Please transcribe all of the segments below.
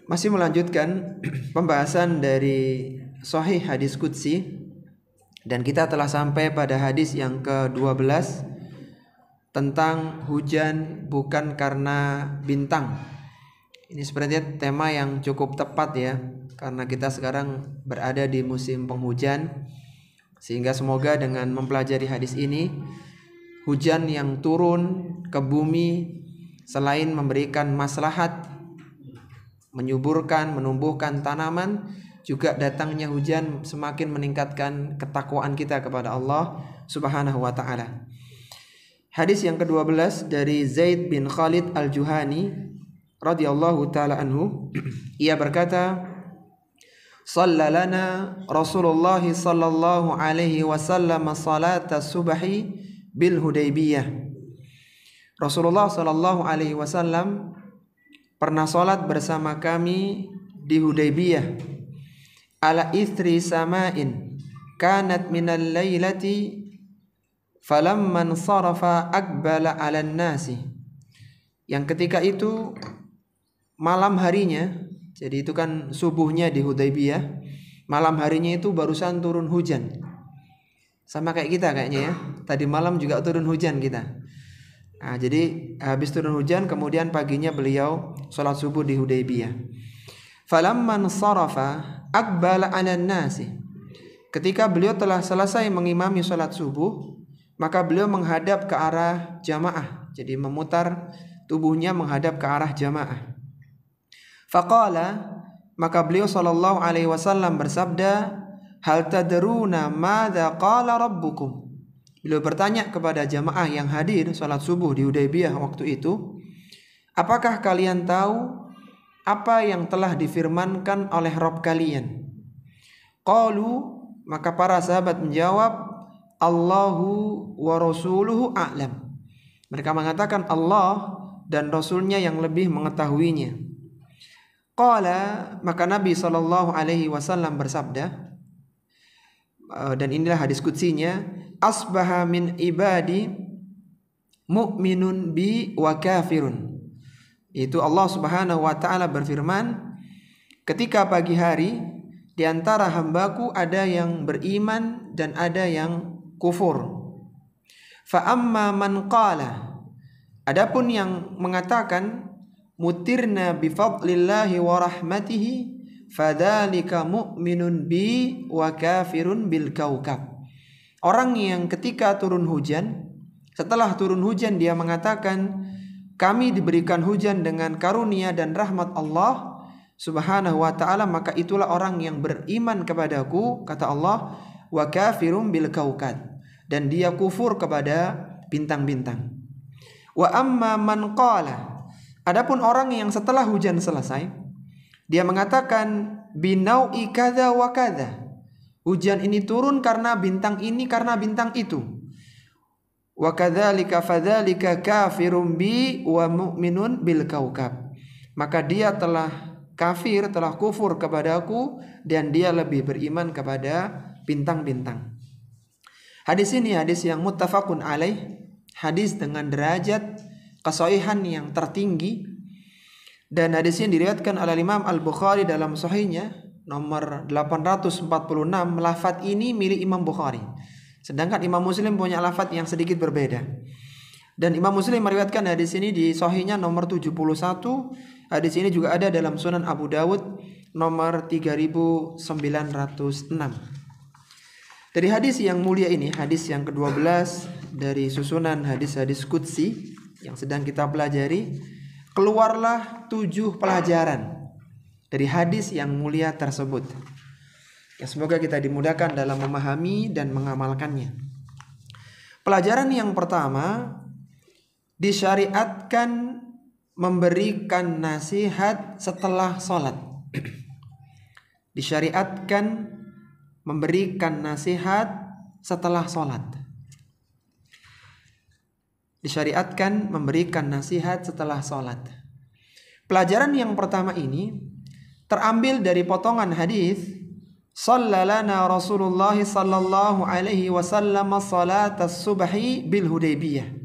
Masih melanjutkan pembahasan dari Sahih Hadis Qudsi, dan kita telah sampai pada hadis yang ke-12 tentang hujan bukan karena bintang. Ini sepertinya tema yang cukup tepat ya, karena kita sekarang berada di musim penghujan, sehingga semoga dengan mempelajari hadis ini, hujan yang turun ke bumi selain memberikan maslahat, menyuburkan, menumbuhkan tanaman, juga datangnya hujan semakin meningkatkan ketakwaan kita kepada Allah Subhanahu wa taala. Hadis yang ke-12 dari Zaid bin Khalid Al-Juhani radhiyallahu taala anhu, ia berkata, "Sallalana Rasulullah sallallahu alaihi wasallam salat subhi bil Hudaybiyah." Rasulullah sallallahu alaihi wasallam pernah salat bersama kami di Hudaybiyah ala ithri sama'in kanat minal lailati falamman sarafa akbala 'alan nasi. Yang ketika itu malam harinya, jadi itu kan subuhnya di Hudaybiyah, malam harinya itu barusan turun hujan. Sama kayak kita kayaknya ya. Tadi malam juga turun hujan kita. Nah, jadi habis turun hujan, kemudian paginya beliau sholat subuh di Hudaybiyah. Falamman sarafa akbala 'alan nasi. Ketika beliau telah selesai mengimami sholat subuh, maka beliau menghadap ke arah jamaah. Jadi memutar tubuhnya menghadap ke arah jamaah. Faqala, maka beliau sallallahu alaihi wasallam bersabda, "Hal tadruna madza qala rabbukum?" Beliau bertanya kepada jamaah yang hadir salat subuh di Hudaybiyah waktu itu, "Apakah kalian tahu apa yang telah difirmankan oleh Rabb kalian?" Qalu, maka para sahabat menjawab, "Allahu wa rasuluhu a'lam." Mereka mengatakan Allah dan Rasulnya yang lebih mengetahuinya. Qala, maka Nabi sallallahu alaihi wasallam bersabda, dan inilah hadis qudsinya, "Asbaha min ibadi mu'minun bi wa kafirun." Itu Allah Subhanahu wa taala berfirman, ketika pagi hari di antara hambaku ada yang beriman dan ada yang kufur. Fa amma man qala, adapun yang mengatakan mutirna bi fadlillahi wa rahmatihi fadzalika mu'minun bi wa kafirun bil kaukab. Orang yang ketika turun hujan, setelah turun hujan dia mengatakan, kami diberikan hujan dengan karunia dan rahmat Allah Subhanahu wa taala, maka itulah orang yang beriman kepadaku, kata Allah, wa kafirun bil kaukab, dan dia kufur kepada bintang-bintang. Wa amma man qala, adapun orang yang setelah hujan selesai dia mengatakan binau'i kadza wa kadza, hujan ini turun karena bintang ini, karena bintang itu. Wa kadzalika fadzalika kafirun bi wa mu'minun bil kaukab, maka dia telah kafir, telah kufur kepadaku, dan dia lebih beriman kepada bintang-bintang. Hadis ini hadis yang muttafaqun alaih, hadis dengan derajat kesahihan yang tertinggi. Dan hadis ini diriwayatkan oleh Imam Al-Bukhari dalam sahihnya nomor 846. Lafaz ini milik Imam Bukhari, sedangkan Imam Muslim punya lafaz yang sedikit berbeda. Dan Imam Muslim meriwayatkan hadis ini di sahihnya nomor 71. Hadis ini juga ada dalam Sunan Abu Dawud nomor 3906. Dari hadis yang mulia ini, hadis yang ke-12 dari susunan hadis-hadis qudsi yang sedang kita pelajari, keluarlah 7 pelajaran dari hadis yang mulia tersebut. Ya, semoga kita dimudahkan dalam memahami dan mengamalkannya. Pelajaran yang pertama, disyariatkan memberikan nasihat setelah sholat. Disyariatkan memberikan nasihat setelah sholat. Disyariatkan memberikan nasihat setelah sholat. Pelajaran yang pertama ini terambil dari potongan hadis, sallalana Rasulullah sallallahu alaihi wasallam salat as-subhi bil Hudaybiyah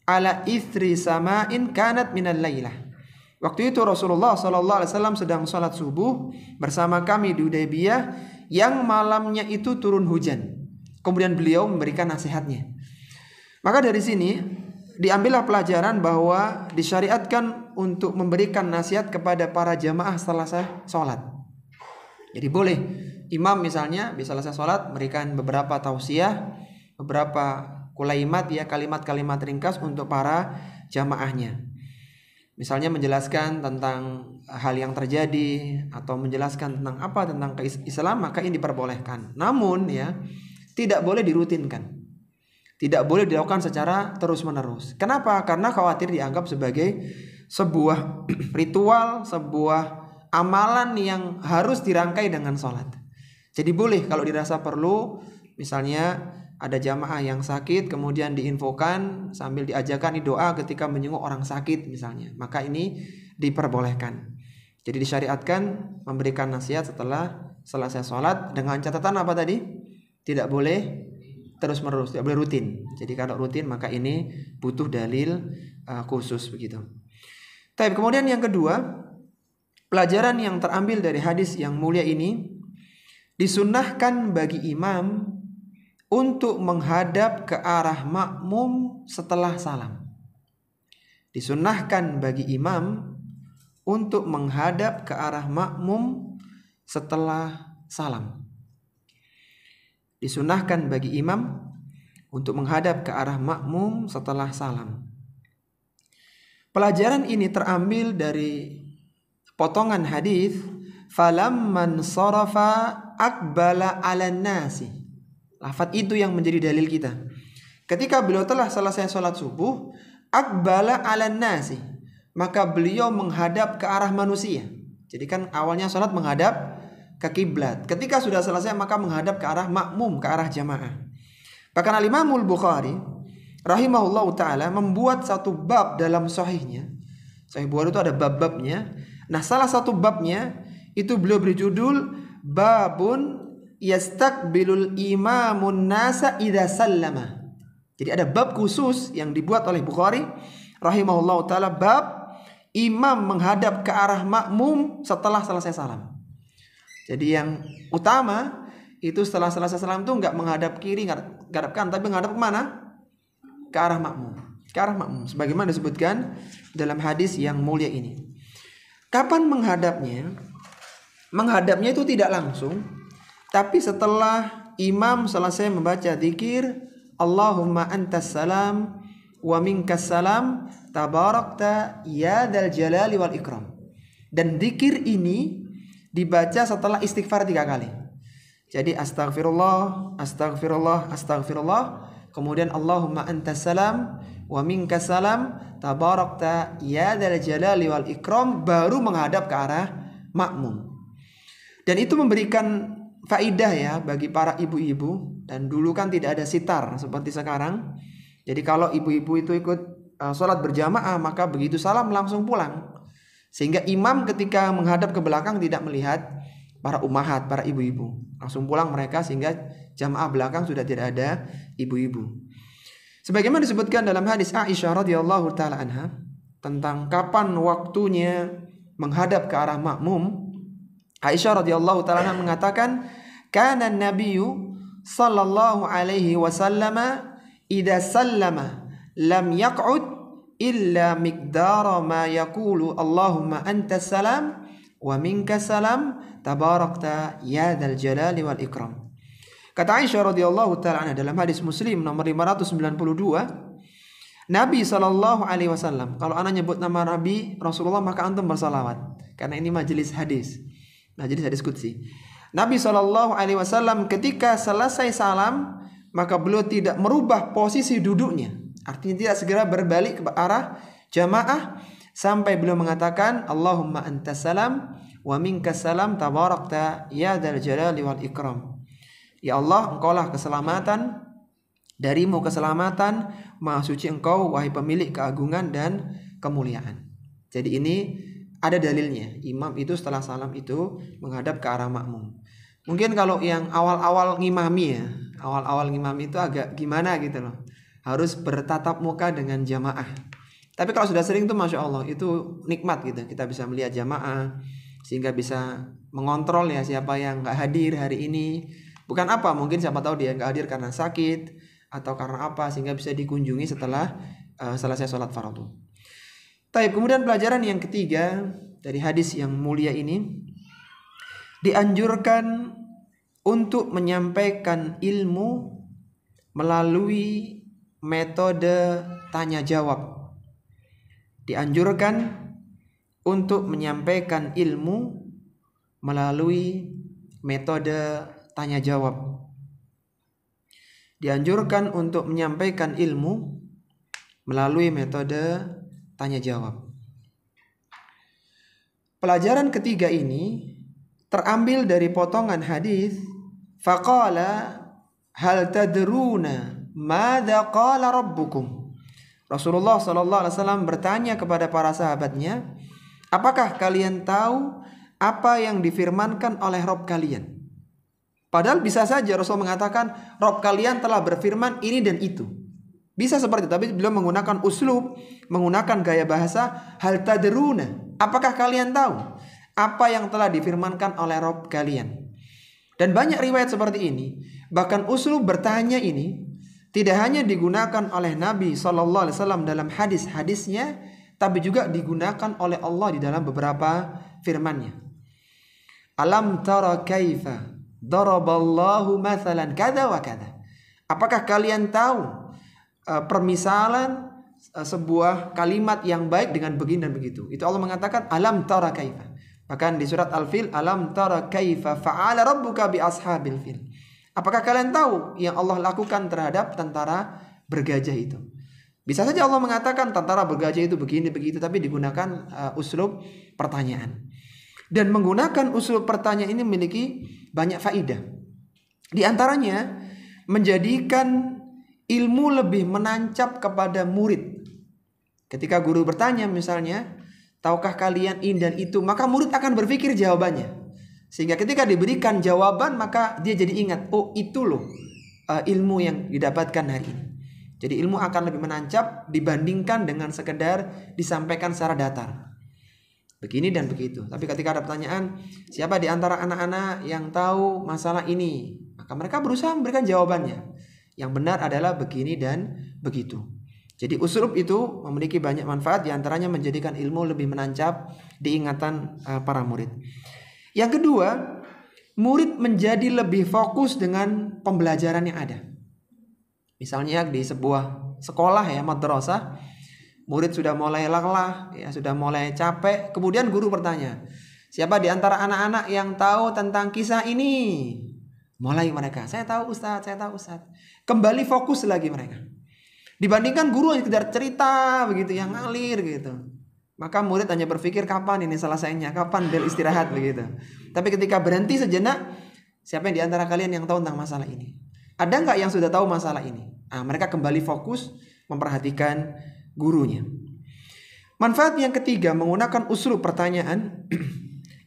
ala ithri sama'in kanat minal lailah. Waktu itu Rasulullah SAW sedang sholat subuh bersama kami di Hudaybiyah yang malamnya itu turun hujan. Kemudian beliau memberikan nasihatnya. Maka dari sini diambillah pelajaran bahwa disyariatkan untuk memberikan nasihat kepada para jamaah setelah sholat. Jadi boleh imam misalnya bisa selesai sholat memberikan beberapa tausiah, beberapa kulaimat ya, kalimat-kalimat ringkas untuk para jamaahnya. Misalnya menjelaskan tentang hal yang terjadi atau menjelaskan tentang apa tentang Islam, maka ini diperbolehkan. Namun ya tidak boleh dirutinkan. Tidak boleh dilakukan secara terus-menerus. Kenapa? Karena khawatir dianggap sebagai sebuah ritual, sebuah amalan yang harus dirangkai dengan sholat. Jadi boleh kalau dirasa perlu, misalnya ada jamaah yang sakit kemudian diinfokan sambil diajarkan doa ketika menyenguk orang sakit misalnya, maka ini diperbolehkan. Jadi disyariatkan memberikan nasihat setelah selesai sholat dengan catatan apa tadi? Tidak boleh terus menerus, tidak boleh rutin. Jadi kalau rutin maka ini butuh dalil khusus begitu. Tapi kemudian yang kedua, pelajaran yang terambil dari hadis yang mulia ini, disunnahkan bagi imam untuk menghadap ke arah makmum setelah salam. Disunnahkan bagi imam untuk menghadap ke arah makmum setelah salam. Disunnahkan bagi imam untuk menghadap ke arah makmum setelah salam. Pelajaran ini terambil dari potongan hadis, falamman sarafa aqbala 'alan nasi. Lafaz itu yang menjadi dalil kita. Ketika beliau telah selesai sholat subuh, aqbala 'alan nasi, maka beliau menghadap ke arah manusia. Jadi kan awalnya sholat menghadap ke kiblat. Ketika sudah selesai maka menghadap ke arah makmum, ke arah jamaah. Bahkan Al-Imamul Bukhari rahimahullahu ta'ala membuat satu bab dalam sahihnya. Sahih Bukhari itu ada bab-babnya. Nah salah satu babnya itu beliau beri judul babun yastaqbilul imamun nasa idza sallama. Jadi ada bab khusus yang dibuat oleh Bukhari rahimahullahu taala, bab imam menghadap ke arah makmum setelah selesai salam. Jadi yang utama itu setelah selesai salam itu enggak menghadap kiri, enggak menghadap kanan, tapi menghadap ke mana? Ke arah makmum. Ke arah makmum sebagaimana disebutkan dalam hadis yang mulia ini. Kapan menghadapnya? Menghadapnya itu tidak langsung, tapi setelah imam selesai membaca zikir Allahumma antas salam wa minkas salam tabarakta ya dzal jalali wal ikram. Dan zikir ini dibaca setelah istighfar 3 kali. Jadi astaghfirullah, astaghfirullah, astaghfirullah, kemudian Allahumma antas salam wa minkas salam tabarakta ya dzal jalali wal ikram, baru menghadap ke arah makmum. Dan itu memberikan faidah ya bagi para ibu-ibu. Dan dulu kan tidak ada sitar seperti sekarang. Jadi kalau ibu-ibu itu ikut sholat berjamaah, maka begitu salam langsung pulang. Sehingga imam ketika menghadap ke belakang tidak melihat para ummahat, para ibu-ibu. Langsung pulang mereka sehingga jamaah belakang sudah tidak ada ibu-ibu. Sebagaimana disebutkan dalam hadis Aisyah radhiyallahu taala anha tentang kapan waktunya menghadap ke arah makmum. Aisyah radhiyallahu taala anha mengatakan, kana nabiyyu sallallahu alaihi wasallam idza sallama lam yaq'ud illa miqdara ma yaqulu Allahumma antas salam wa minkas salam tabarakta ya dzal jalali wal ikram. Kata Aisyah radhiyallahu taala anha dalam hadis Muslim nomor 592, Nabi sallallahu alaihi wasallam, kalau ana nyebut nama Nabi Rasulullah maka antum bersalawat karena ini majelis hadis. Majelis hadis qudsi. Nabi SAW ketika selesai salam maka beliau tidak merubah posisi duduknya, artinya tidak segera berbalik ke arah jamaah sampai beliau mengatakan Allahumma antas salam wa minkas salam tabarakta ya dzal jalali wal ikram. Ya Allah, engkaulah keselamatan, darimu keselamatan, maha suci engkau wahai pemilik keagungan dan kemuliaan. Jadi ini ada dalilnya, imam itu setelah salam itu menghadap ke arah makmum. Mungkin kalau yang awal-awal ngimami ya, awal-awal ngimami itu agak gimana gitu loh. Harus bertatap muka dengan jamaah. Tapi kalau sudah sering tuh Masya Allah itu nikmat gitu. Kita bisa melihat jamaah sehingga bisa mengontrol ya siapa yang nggak hadir hari ini. Bukan apa, mungkin siapa tahu dia nggak hadir karena sakit atau karena apa, sehingga bisa dikunjungi setelah selesai sholat fardu. Taib, kemudian pelajaran yang ketiga dari hadis yang mulia ini, dianjurkan untuk menyampaikan ilmu melalui metode tanya jawab. Dianjurkan untuk menyampaikan ilmu melalui metode tanya jawab. Dianjurkan untuk menyampaikan ilmu melalui metode tanya jawab. Pelajaran ketiga ini terambil dari potongan hadis, faqala hal tadruna madza qala rabbukum. Rasulullah SAW bertanya kepada para sahabatnya, apakah kalian tahu apa yang difirmankan oleh Rabb kalian? Padahal bisa saja Rasul mengatakan Rabb kalian telah berfirman ini dan itu. Bisa seperti itu, tapi beliau menggunakan uslub, menggunakan gaya bahasa hal tadruna. Apakah kalian tahu apa yang telah difirmankan oleh Rabb kalian? Dan banyak riwayat seperti ini. Bahkan uslub bertanya ini tidak hanya digunakan oleh Nabi SAW dalam hadis-hadisnya, tapi juga digunakan oleh Allah di dalam beberapa firman-Nya. Alam tara kaifa daraballahu mathalan kada wa kada. Apakah kalian tahu permisalan sebuah kalimat yang baik dengan begini dan begitu? Itu Allah mengatakan alam tara kaifa. Bahkan di surat Al-Fil, alam tara kaifa fa'ala rabbuka bi ashabil fil. Apakah kalian tahu yang Allah lakukan terhadap tentara bergajah itu? Bisa saja Allah mengatakan tentara bergajah itu begini begitu, tapi digunakan uslub pertanyaan. Dan menggunakan uslub pertanyaan ini memiliki banyak faidah. Di antaranya menjadikan ilmu lebih menancap kepada murid. Ketika guru bertanya misalnya, tahukah kalian ini dan itu, maka murid akan berpikir jawabannya. Sehingga ketika diberikan jawaban maka dia jadi ingat, oh itu loh ilmu yang didapatkan hari ini. Jadi ilmu akan lebih menancap dibandingkan dengan sekedar disampaikan secara datar. Begini dan begitu. Tapi ketika ada pertanyaan, siapa di antara anak-anak yang tahu masalah ini? Maka mereka berusaha memberikan jawabannya. Yang benar adalah begini dan begitu. Jadi uslub itu memiliki banyak manfaat, diantaranya menjadikan ilmu lebih menancap di ingatan para murid. Yang kedua, murid menjadi lebih fokus dengan pembelajaran yang ada. Misalnya di sebuah sekolah ya, madrasah, murid sudah mulai lelah, ya sudah mulai capek, kemudian guru bertanya, siapa di antara anak-anak yang tahu tentang kisah ini? Mulai mereka, saya tahu Ustadz, saya tahu Ustadz. Kembali fokus lagi mereka. Dibandingkan guru yang sekedar cerita begitu, yang ngalir gitu. Maka murid hanya berpikir kapan ini selesainya, kapan bel istirahat begitu. Tapi ketika berhenti sejenak, siapa yang di antara kalian yang tahu tentang masalah ini? Ada nggak yang sudah tahu masalah ini? Mereka kembali fokus memperhatikan gurunya. Manfaat yang ketiga menggunakan uslub pertanyaan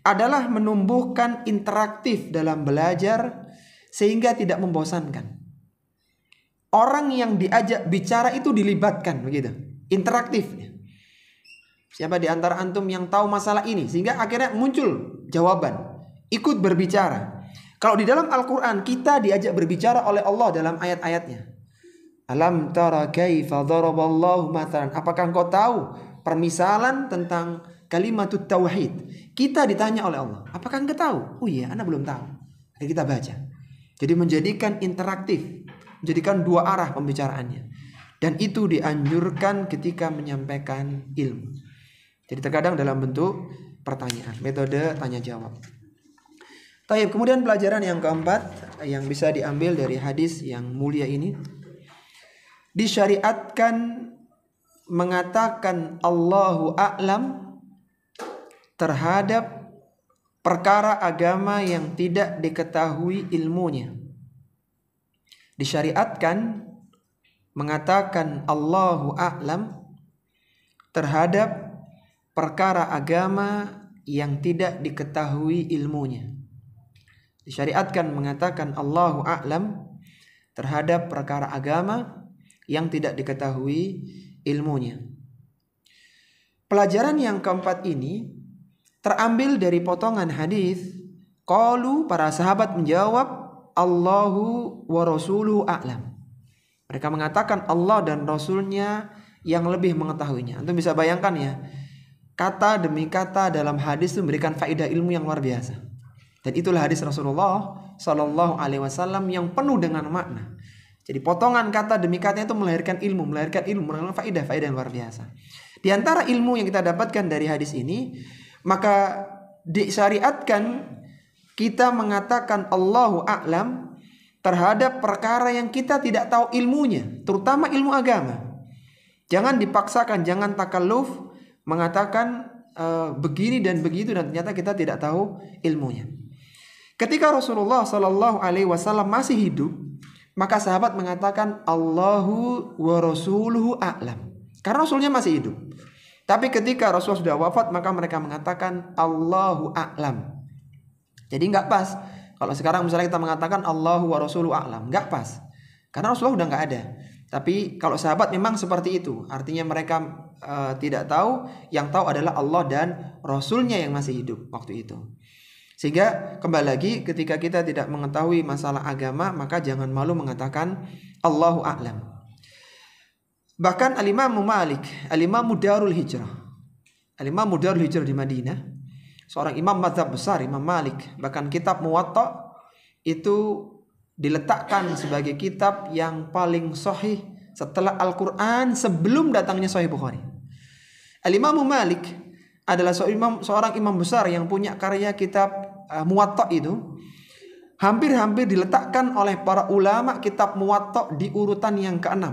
adalah menumbuhkan interaktif dalam belajar sehingga tidak membosankan. Orang yang diajak bicara itu dilibatkan begitu, interaktif. Siapa di antara antum yang tahu masalah ini? Sehingga akhirnya muncul jawaban. Ikut berbicara. Kalau di dalam Al-Quran kita diajak berbicara oleh Allah dalam ayat-ayatnya. Alam tara kaifa daraballahu mathalan. Apakah engkau tahu permisalan tentang kalimatut tauhid? Kita ditanya oleh Allah. Apakah engkau tahu? Oh iya, Anda belum tahu. Jadi kita baca. Jadi menjadikan interaktif. Menjadikan dua arah pembicaraannya. Dan itu dianjurkan ketika menyampaikan ilmu. Jadi terkadang dalam bentuk pertanyaan, metode tanya jawab. Taib, kemudian pelajaran yang keempat yang bisa diambil dari hadis yang mulia ini, disyariatkan mengatakan Allahu a'lam terhadap perkara agama yang tidak diketahui ilmunya. Disyariatkan mengatakan Allahu a'lam terhadap perkara agama yang tidak diketahui ilmunya. Disyariatkan mengatakan Allahu a'lam terhadap perkara agama yang tidak diketahui ilmunya. pelajaran yang keempat ini terambil dari potongan hadis. Qalu, para sahabat menjawab, Allahu wa rasuluhu a'lam. Mereka mengatakan Allah dan Rasulnya yang lebih mengetahuinya. Antum bisa bayangkan ya, kata demi kata dalam hadis itu memberikan faedah ilmu yang luar biasa. Dan itulah hadis Rasulullah Sallallahu Alaihi Wasallam yang penuh dengan makna. Jadi potongan kata demi kata itu melahirkan ilmu, melahirkan faedah yang luar biasa. Di antara ilmu yang kita dapatkan dari hadis ini, maka disyariatkan kita mengatakan Allahu a'lam terhadap perkara yang kita tidak tahu ilmunya, terutama ilmu agama. Jangan dipaksakan, jangan takalluf mengatakan begini dan begitu dan ternyata kita tidak tahu ilmunya. Ketika Rasulullah Sallallahu Alaihi Wasallam masih hidup, maka sahabat mengatakan Allahu wa rasuluhu a'lam, karena Rasulnya masih hidup. Tapi ketika Rasulullah sudah wafat, maka mereka mengatakan Allahu a'lam. Jadi nggak pas. Kalau sekarang misalnya kita mengatakan Allahu wa rasuluhu a'lam, nggak pas, karena Rasulullah udah nggak ada. Tapi kalau sahabat memang seperti itu, artinya mereka tidak tahu, yang tahu adalah Allah dan Rasulnya yang masih hidup waktu itu. Sehingga kembali lagi, ketika kita tidak mengetahui masalah agama, maka jangan malu mengatakan Allahu a'lam. Bahkan Al-Imam Malik, Al-Imam Darul Hijrah, Al-Imam Darul Hijrah di Madinah, seorang imam mazhab besar, Imam Malik, bahkan kitab Muwatta itu diletakkan sebagai kitab yang paling sahih setelah Al-Quran sebelum datangnya Sahih Bukhari. Al-Imam Malik adalah seorang imam besar yang punya karya kitab Muwatta itu. Hampir-hampir diletakkan oleh para ulama kitab Muwatta di urutan yang ke-6,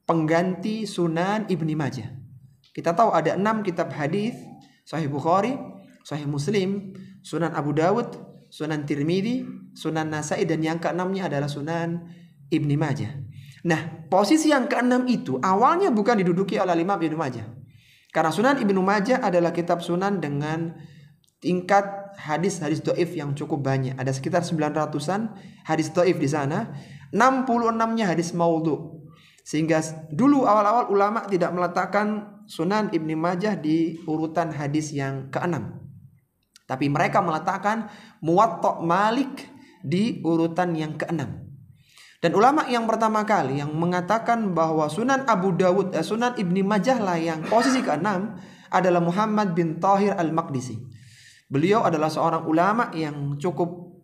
pengganti Sunan Ibni Majah. Kita tahu ada 6 kitab hadis, Sahih Bukhari, Sahih Muslim, Sunan Abu Dawud, Sunan Tirmidzi, Sunan Nasai, dan yang ke-6-nya adalah Sunan Ibni Majah. Nah, posisi yang ke-6 itu awalnya bukan diduduki oleh Imam Ibnu Majah. Karena Sunan Ibnu Majah adalah kitab sunan dengan tingkat hadis-hadis dhaif yang cukup banyak. Ada sekitar 900-an hadis dhaif di sana, 66-nya hadis maudhu. Sehingga dulu awal-awal ulama tidak meletakkan Sunan Ibnu Majah di urutan hadis yang ke-6. Tapi mereka meletakkan Muwatta Malik di urutan yang ke-6. Dan ulama yang pertama kali yang mengatakan bahwa Sunan Abu Dawud, Sunan Ibni Majah lah yang posisi ke-6 adalah Muhammad bin Tahir Al-Maqdisi. Beliau adalah seorang ulama yang cukup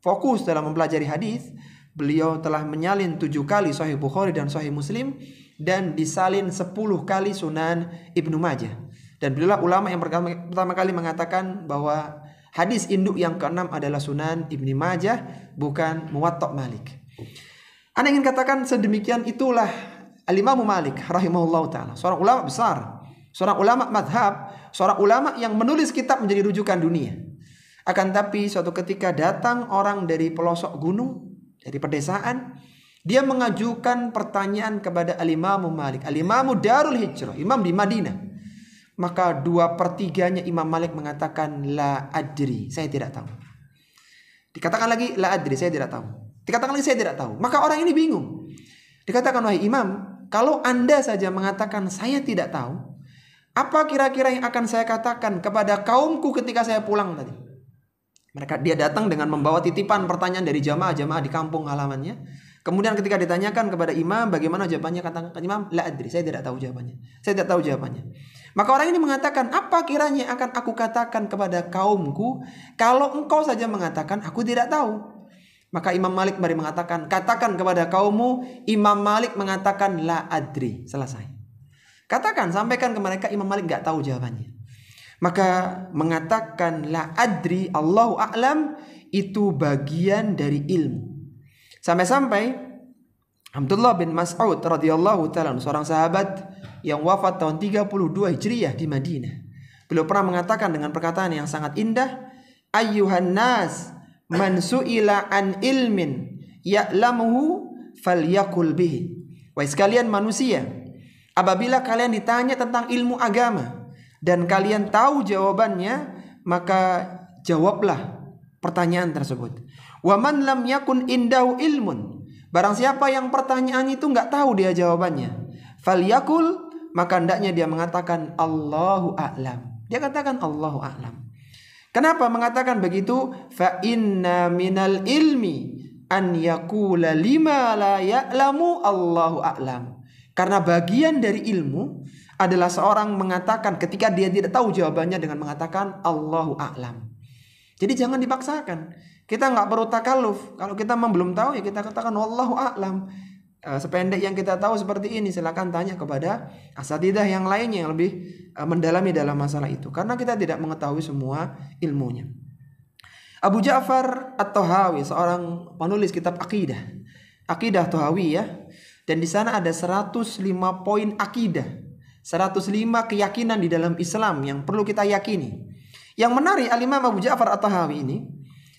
fokus dalam mempelajari hadis. Beliau telah menyalin 7 kali Sahih Bukhari dan Sahih Muslim, dan disalin 10 kali Sunan Ibnu Majah. Dan beliau ulama yang pertama kali mengatakan bahwa hadis induk yang ke-6 adalah Sunan Ibni Majah, bukan Muwatta Malik. Anda ingin katakan sedemikian itulah Al-Imam Malik rahimahullah ta'ala, seorang ulama besar, seorang ulama madhab, seorang ulama yang menulis kitab menjadi rujukan dunia. Akan tapi suatu ketika datang orang dari pelosok gunung, dari pedesaan, dia mengajukan pertanyaan kepada Al-Imam Malik, Al-Imam Darul Hijrah, imam di Madinah. Maka 2/3-nya Imam Malik mengatakan la adri, saya tidak tahu. Dikatakan lagi la adri, saya tidak tahu. Dikatakan lagi saya tidak tahu. Maka orang ini bingung. Dikatakan, wahai imam, kalau Anda saja mengatakan saya tidak tahu, apa kira-kira yang akan saya katakan kepada kaumku ketika saya pulang tadi? Dia datang dengan membawa titipan pertanyaan dari jamaah-jamaah di kampung halamannya. Kemudian ketika ditanyakan kepada imam bagaimana jawabannya, katakan imam la adri, saya tidak tahu jawabannya. Saya tidak tahu jawabannya. Maka orang ini mengatakan, apa kiranya akan aku katakan kepada kaumku kalau engkau saja mengatakan aku tidak tahu? Maka Imam Malik mari mengatakan, katakan kepada kaummu, Imam Malik mengatakan la adri, selesai. Katakan, sampaikan ke mereka Imam Malik nggak tahu jawabannya. Maka mengatakan la adri, Allahu a'lam, itu bagian dari ilmu. Sampai-sampai Abdullah bin Mas'ud radhiyallahu ta'ala, seorang sahabat yang wafat tahun 32 Hijriyah di Madinah. Beliau pernah mengatakan dengan perkataan yang sangat indah, ayyuhan nas man su'ila an ilmin ya'lamuhu falyakul bihi. Wahai sekalian manusia, apabila kalian ditanya tentang ilmu agama dan kalian tahu jawabannya, maka jawablah pertanyaan tersebut. Wa man lam yakun indahu ilmun, barang siapa yang pertanyaan itu enggak tahu dia jawabannya, falyakul, maka hendaknya dia mengatakan Allahu a'lam. Dia katakan Allahu a'lam. Kenapa mengatakan begitu? Fa inna minal ilmi an yaqula lima la ya'lamu Allahu a'lam. Karena bagian dari ilmu adalah seorang mengatakan ketika dia tidak tahu jawabannya dengan mengatakan Allahu a'lam. Jadi jangan dipaksakan. Kita nggak perlu takalluf. Kalau kita memang belum tahu ya kita katakan Wallahu a'lam. Sependek yang kita tahu seperti ini, silakan tanya kepada asatidzah yang lainnya yang lebih mendalami dalam masalah itu, karena kita tidak mengetahui semua ilmunya. Abu Ja'far At-Tahawi, seorang penulis kitab akidah Tahawiyah, dan di sana ada 105 poin akidah, 105 keyakinan di dalam Islam yang perlu kita yakini. Yang menarik, Al-Imam Abu Ja'far At-Tahawi ini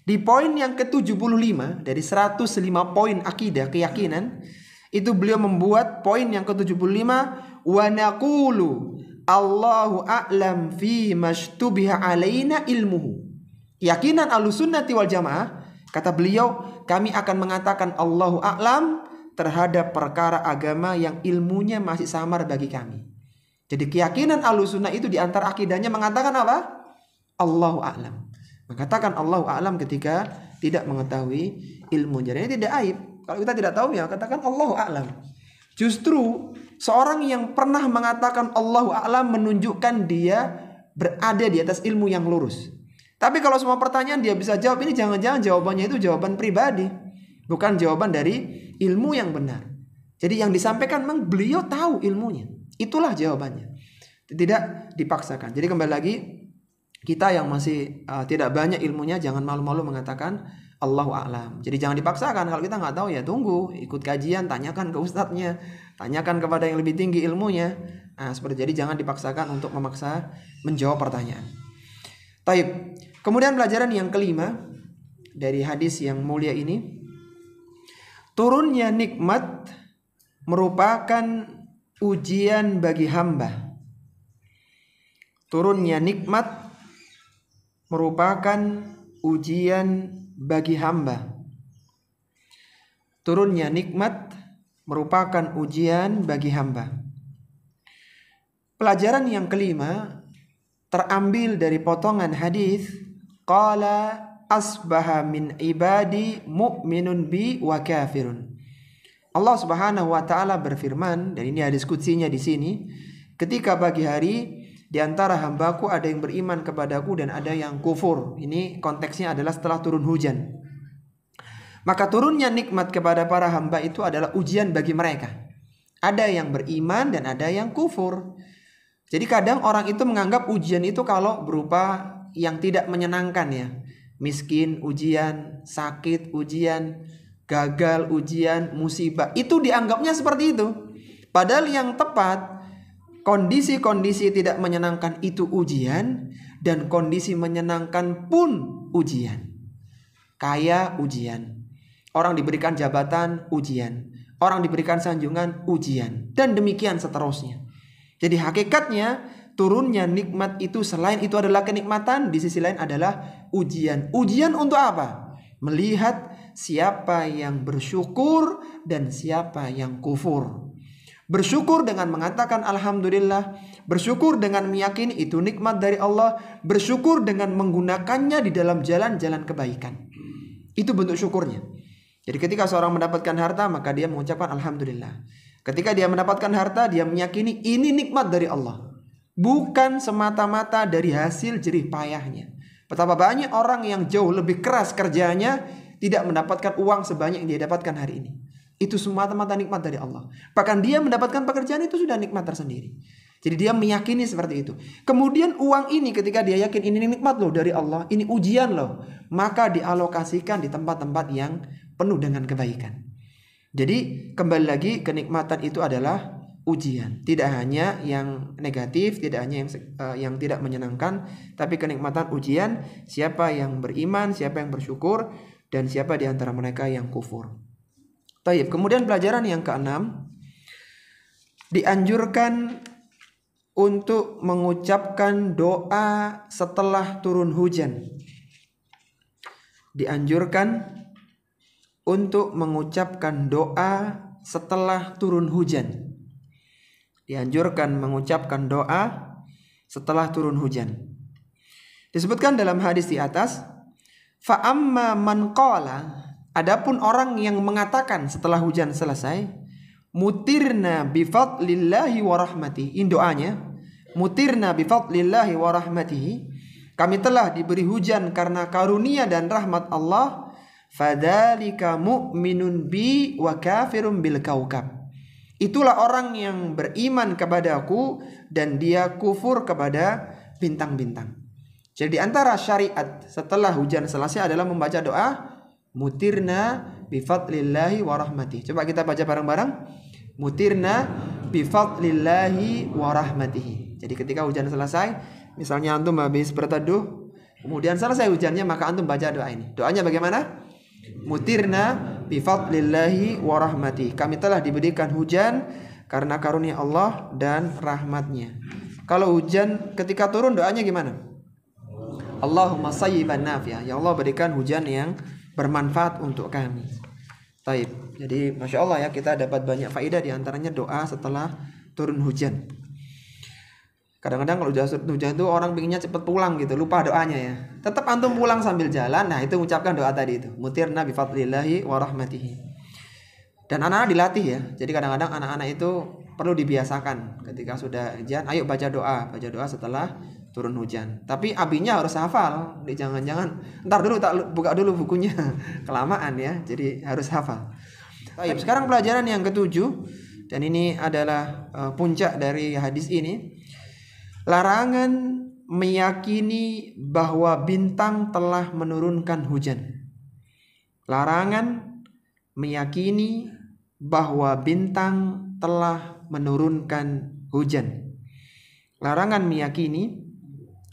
di poin yang ke-75 dari 105 poin akidah keyakinan, itu beliau membuat poin yang ke-75, wa naqulu Allahu a'lam fi mashtubiha alaina ilmuhu. Keyakinan Ahlussunnati wal Jamaah, kata beliau, kami akan mengatakan Allahu a'lam terhadap perkara agama yang ilmunya masih samar bagi kami. Jadi keyakinan Ahlussunnah itu di antara akidahnya mengatakan apa? Allahu a'lam. Mengatakan Allahu a'lam ketika tidak mengetahui ilmu. Jadi tidak aib. Kalau kita tidak tahu ya katakan Allahu a'lam. Justru seorang yang pernah mengatakan Allahu a'lam menunjukkan dia berada di atas ilmu yang lurus. Tapi kalau semua pertanyaan dia bisa jawab, ini jangan-jangan jawabannya itu jawaban pribadi, bukan jawaban dari ilmu yang benar. Jadi yang disampaikan memang beliau tahu ilmunya. Itulah jawabannya. Tidak dipaksakan. Jadi kembali lagi, kita yang masih tidak banyak ilmunya jangan malu-malu mengatakan Allahu a'lam. Jadi jangan dipaksakan. Kalau kita nggak tahu ya tunggu, ikut kajian, tanyakan ke ustadznya, tanyakan kepada yang lebih tinggi ilmunya. Nah, seperti jadi jangan dipaksakan untuk memaksa menjawab pertanyaan. Taib. Kemudian pelajaran yang kelima dari hadis yang mulia ini, turunnya nikmat merupakan ujian bagi hamba. Turunnya nikmat merupakan ujian bagi hamba. Turunnya nikmat merupakan ujian bagi hamba. Pelajaran yang kelima terambil dari potongan hadis, qala asbaha min ibadi mu'minun bi wa kafirun. Allah Subhanahu wa taala berfirman, dan ini hadis qudsinya di sini, ketika pagi hari di antara hambaku ada yang beriman kepadaku dan ada yang kufur. Ini konteksnya adalah setelah turun hujan. Maka turunnya nikmat kepada para hamba itu adalah ujian bagi mereka. Ada yang beriman dan ada yang kufur. Jadi kadang orang itu menganggap ujian itu kalau berupa yang tidak menyenangkan ya. Miskin ujian, sakit ujian, gagal ujian, musibah. Itu dianggapnya seperti itu. Padahal yang tepat, kondisi-kondisi tidak menyenangkan itu ujian, dan kondisi menyenangkan pun ujian. Kaya ujian, orang diberikan jabatan ujian, orang diberikan sanjungan ujian, dan demikian seterusnya. Jadi hakikatnya turunnya nikmat itu selain itu adalah kenikmatan, di sisi lain adalah ujian. Ujian untuk apa? Melihat siapa yang bersyukur dan siapa yang kufur. Bersyukur dengan mengatakan alhamdulillah, bersyukur dengan meyakini itu nikmat dari Allah, bersyukur dengan menggunakannya di dalam jalan-jalan kebaikan. Itu bentuk syukurnya. Jadi ketika seorang mendapatkan harta, maka dia mengucapkan alhamdulillah. Ketika dia mendapatkan harta, dia meyakini ini nikmat dari Allah, bukan semata-mata dari hasil jerih payahnya. Betapa banyak orang yang jauh lebih keras kerjanya tidak mendapatkan uang sebanyak yang dia dapatkan hari ini. Itu semata-mata nikmat dari Allah. Bahkan dia mendapatkan pekerjaan itu sudah nikmat tersendiri. Jadi dia meyakini seperti itu. Kemudian uang ini ketika dia yakin ini nikmat loh dari Allah, ini ujian loh, maka dialokasikan di tempat-tempat yang penuh dengan kebaikan. Jadi kembali lagi, kenikmatan itu adalah ujian. Tidak hanya yang negatif, tidak hanya yang tidak menyenangkan, tapi kenikmatan ujian siapa yang beriman, siapa yang bersyukur, dan siapa di antara mereka yang kufur. Baik, kemudian pelajaran yang keenam, dianjurkan untuk mengucapkan doa setelah turun hujan. Dianjurkan untuk mengucapkan doa setelah turun hujan. dianjurkan mengucapkan doa setelah turun hujan. Disebutkan dalam hadis di atas, fa amma man qala, adapun orang yang mengatakan setelah hujan selesai, mutirna bi fadlillahi wa rahmatihi. Ini doanya, mutirna bi fadlillahi wa rahmatihi. Kami telah diberi hujan karena karunia dan rahmat Allah. Fadzalika mu'minun bi wa kafirun bil kaukab. Itulah orang yang beriman kepadaku dan dia kufur kepada bintang-bintang. Jadi di antara syariat setelah hujan selesai adalah membaca doa mutirna bi fadlillahi wa rahmatihi. Coba kita baca bareng-bareng. Mutirna bi fadlillahi wa rahmatihi. Jadi ketika hujan selesai, misalnya antum habis berteduh, kemudian selesai hujannya, maka antum baca doa ini. Doanya bagaimana? Mutirna bi fadlillahi wa rahmatihi. Kami telah diberikan hujan karena karunia Allah dan rahmatnya. Kalau hujan ketika turun doanya gimana? Allahumma sayyiban nafi'ah. Ya Allah, berikan hujan yang bermanfaat untuk kami. Taib. Jadi Masya Allah ya, kita dapat banyak faedah, diantaranya doa setelah turun hujan. Kadang-kadang kalau hujan itu orang pinginnya cepat pulang gitu, lupa doanya ya. Tetap antum pulang sambil jalan, nah itu mengucapkan doa tadi itu. Mutirna bi fadlillahi wa rahmatihi. Dan anak-anak dilatih ya. Jadi kadang-kadang anak-anak itu perlu dibiasakan ketika sudah hujan, ayo baca doa setelah turun hujan. Tapi abinya harus hafal. Jangan-jangan ntar dulu, tak buka dulu bukunya. Kelamaan ya. Jadi harus hafal. Baik, sekarang pelajaran yang ketujuh, dan ini adalah puncak dari hadis ini. Larangan meyakini bahwa bintang telah menurunkan hujan. Larangan meyakini bahwa bintang telah menurunkan hujan. Larangan meyakini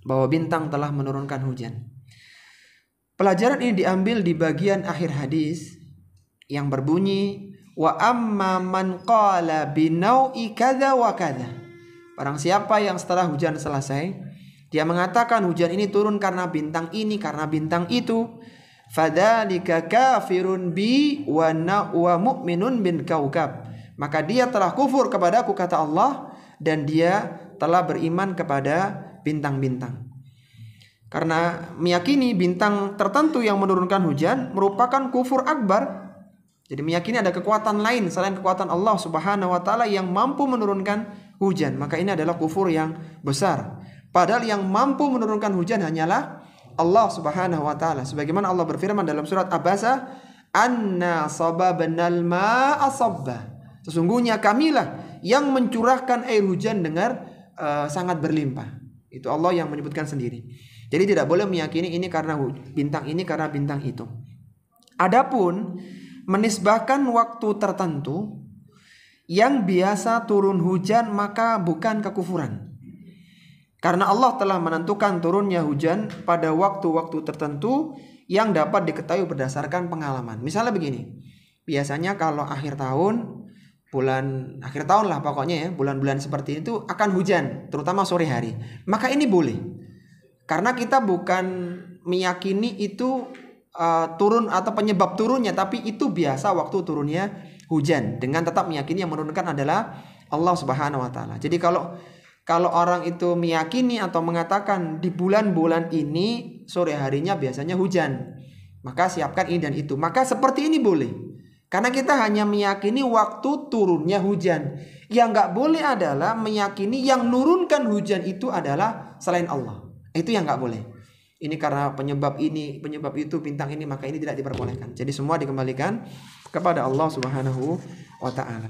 bahwa bintang telah menurunkan hujan. Pelajaran ini diambil di bagian akhir hadis yang berbunyi, wa amma man qala binau'i kadza wa kadza. Barang siapa yang setelah hujan selesai, dia mengatakan hujan ini turun karena bintang ini, karena bintang itu, fadzalika kafirun bi wa mu'minun bin kaukab. Maka dia telah kufur kepadaku, kata Allah, dan dia telah beriman kepada bintang-bintang. Karena meyakini bintang tertentu yang menurunkan hujan merupakan kufur akbar. Jadi meyakini ada kekuatan lain selain kekuatan Allah Subhanahu wa taala yang mampu menurunkan hujan, maka ini adalah kufur yang besar. Padahal yang mampu menurunkan hujan hanyalah Allah Subhanahu wa taala. Sebagaimana Allah berfirman dalam surat Abasa, "Anna sababnal ma'a sabba." Sesungguhnya kamilah yang mencurahkan air hujan dengan sangat berlimpah. Itu Allah yang menyebutkan sendiri. Jadi tidak boleh meyakini ini karena bintang ini, karena bintang itu. Adapun menisbahkan waktu tertentu yang biasa turun hujan, maka bukan kekufuran. Karena Allah telah menentukan turunnya hujan pada waktu-waktu tertentu yang dapat diketahui berdasarkan pengalaman. Misalnya begini, biasanya kalau akhir tahun, bulan akhir tahun lah pokoknya ya, bulan-bulan seperti itu akan hujan, terutama sore hari. Maka ini boleh, karena kita bukan meyakini itu turun atau penyebab turunnya, tapi itu biasa waktu turunnya hujan, dengan tetap meyakini yang menurunkan adalah Allah Subhanahu wa taala. Jadi kalau orang itu meyakini atau mengatakan di bulan-bulan ini sore harinya biasanya hujan, maka siapkan ini dan itu, maka seperti ini boleh. Karena kita hanya meyakini waktu turunnya hujan. Yang nggak boleh adalah meyakini yang nurunkan hujan itu adalah selain Allah. Itu yang nggak boleh. Ini karena penyebab ini, penyebab itu, bintang ini, maka ini tidak diperbolehkan. Jadi semua dikembalikan kepada Allah Subhanahu wa taala.